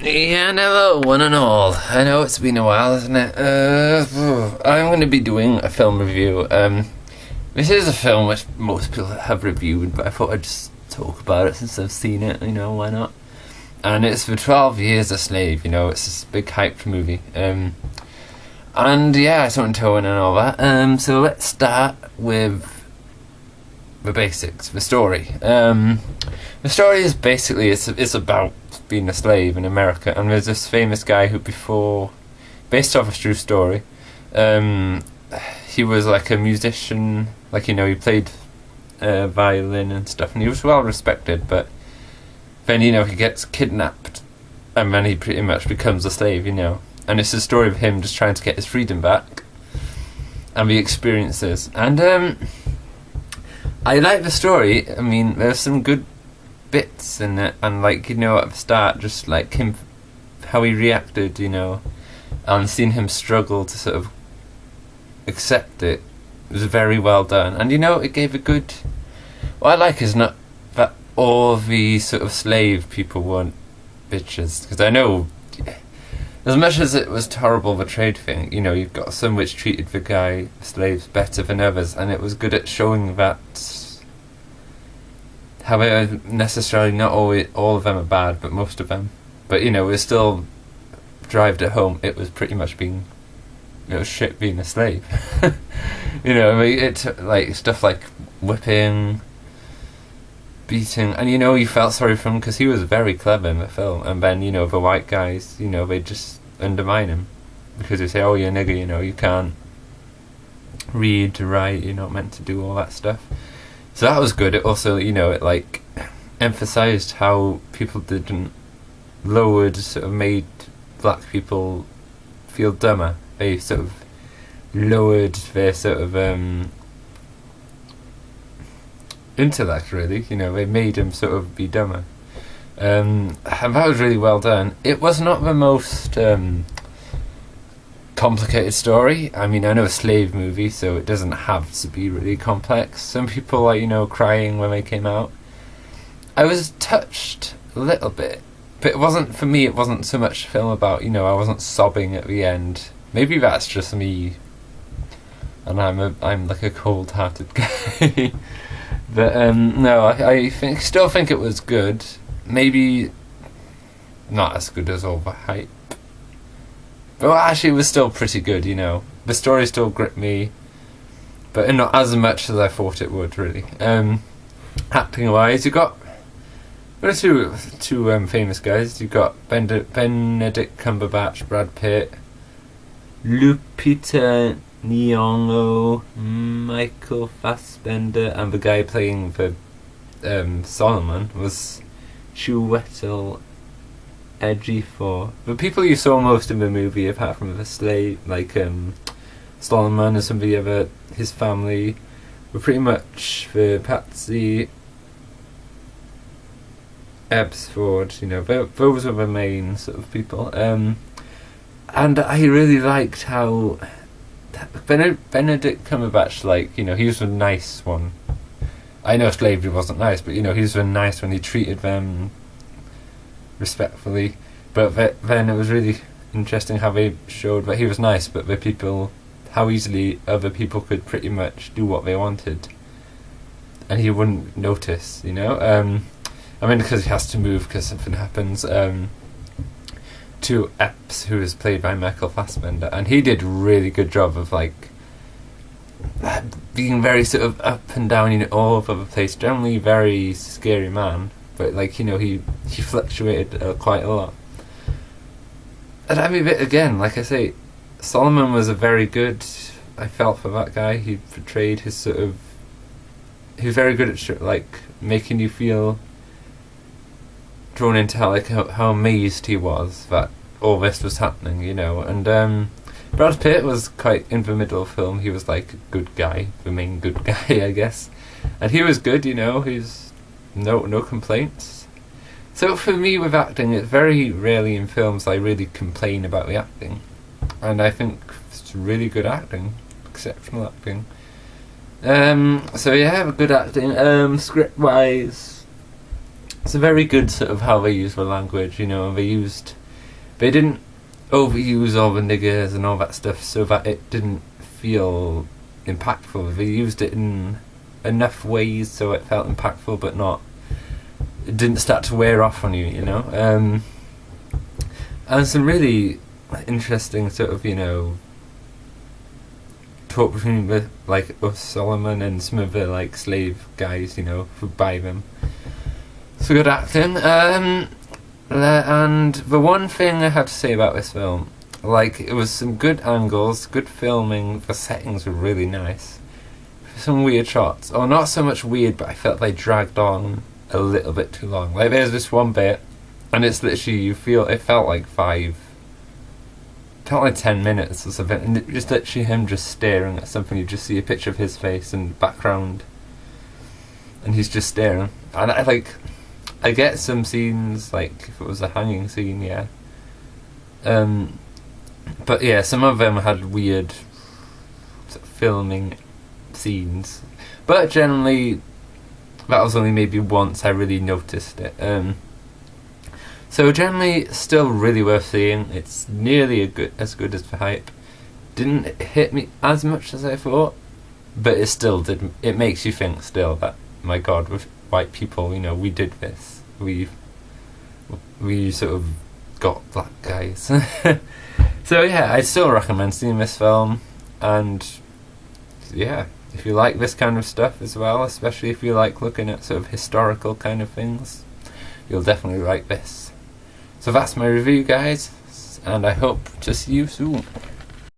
Yeah, hello, one and all. I know it's been a while, hasn't it? I'm going to be doing a film review. This is a film which most people have reviewed, but I thought I'd just talk about it since I've seen it, why not? And it's for 12 Years a Slave, it's this big hyped movie. And yeah, it's on towing and all that. So let's start with the basics, the story. The story is basically, it's about being a slave in America, and there's this famous guy who based off a true story, he was like a musician, he played violin and stuff, and he was well respected, but then, he gets kidnapped, and then he pretty much becomes a slave, and it's a story of him just trying to get his freedom back, and the experiences, and I like the story. There's some good bits in it, and at the start, just like him, how he reacted, and seeing him struggle to sort of accept it was very well done. And it gave a good, what I like is not that all the sort of slave people weren't bitches, because I know as much as it was terrible, the trade thing, you've got some which treated the slaves better than others, and it was good at showing that, however, necessarily not all of them are bad, but most of them. But, it still drived it home. It was pretty much it was shit being a slave. It stuff like whipping, beating, and you felt sorry for him because he was very clever in the film. And then, the white guys, they just undermine him because they say, oh, you're a nigger, you can't read to write, you're not meant to do all that stuff. So that was good. It also, it emphasised how people sort of made black people feel dumber. They sort of lowered their sort of intellect, really. They made them sort of be dumber. And that was really well done. It was not the most complicated story. I know a slave movie, so it doesn't have to be really complex. Some people crying when they came out. I was touched a little bit, but it wasn't so much a film about, I wasn't sobbing at the end. Maybe that's just me, and I'm like a cold-hearted guy. But no, I still think it was good. Maybe not as good as all the hype. But actually, it was still pretty good, The story still gripped me, but not as much as I thought it would, really. Acting-wise, you got two famous guys. You got Benedict Cumberbatch, Brad Pitt, Lupita Nyong'o, Michael Fassbender, and the guy playing for Solomon was Chiwetel Ejiofor. The people you saw most in the movie, apart from the slave, Solomon and some of the other, his family, were pretty much the Patsy Ebsford, those were the main sort of people. And I really liked how Benedict Cumberbatch, he was a nice one. I know slavery wasn't nice, but he was a nice one. He treated them respectfully, but then it was really interesting how they showed that he was nice, but how easily other people could pretty much do what they wanted, and he wouldn't notice, because he has to move because something happens, to Epps, who is played by Michael Fassbender, and he did a really good job of being very sort of up and down, all over the place, generally very scary man, but he fluctuated quite a lot. And again, like I say, Solomon was a very good, I felt for that guy. He portrayed his sort of, he was very good at making you feel drawn into how amazed he was that all this was happening, and Brad Pitt was quite in the middle of the film. He was a good guy, the main good guy, I guess, and he was good, he's no complaints. So for me with acting, it's very rarely in films I really complain about the acting, and I think it's really good acting, exceptional acting. So yeah, good acting. Script wise, it's a very good sort of how they use the language, and they used They didn't overuse all the niggers and all that stuff so that it didn't feel impactful. They used it in enough ways so it felt impactful, but not. It didn't start to wear off on you, you know. And some really interesting sort of, you know, talk between Solomon and some of the like slave guys, you know, who buy them. So good acting. And the one thing I have to say about this film, like, it was some good angles, good filming, the settings were really nice. Some weird shots, or not so much weird, but I felt they dragged on a little bit too long. Like, there's this one bit, and it's literally, it felt like 10 minutes or something, and just literally him just staring at something. You just see a picture of his face and background, and he's just staring. And I get some scenes, like if it was a hanging scene, yeah. But yeah, some of them had weird sort of filming scenes, but generally that was only maybe once I really noticed it. So generally, still really worth seeing. It's nearly as good as the hype. Didn't hit me as much as I thought, but it still did. It makes you think still that, my God, with white people, you know, we did this. We sort of got black guys. So yeah, I still recommend seeing this film, and yeah, if you like this kind of stuff as well, especially if you like looking at sort of historical kind of things, you'll definitely like this. So that's my review, guys, and I hope to see you soon.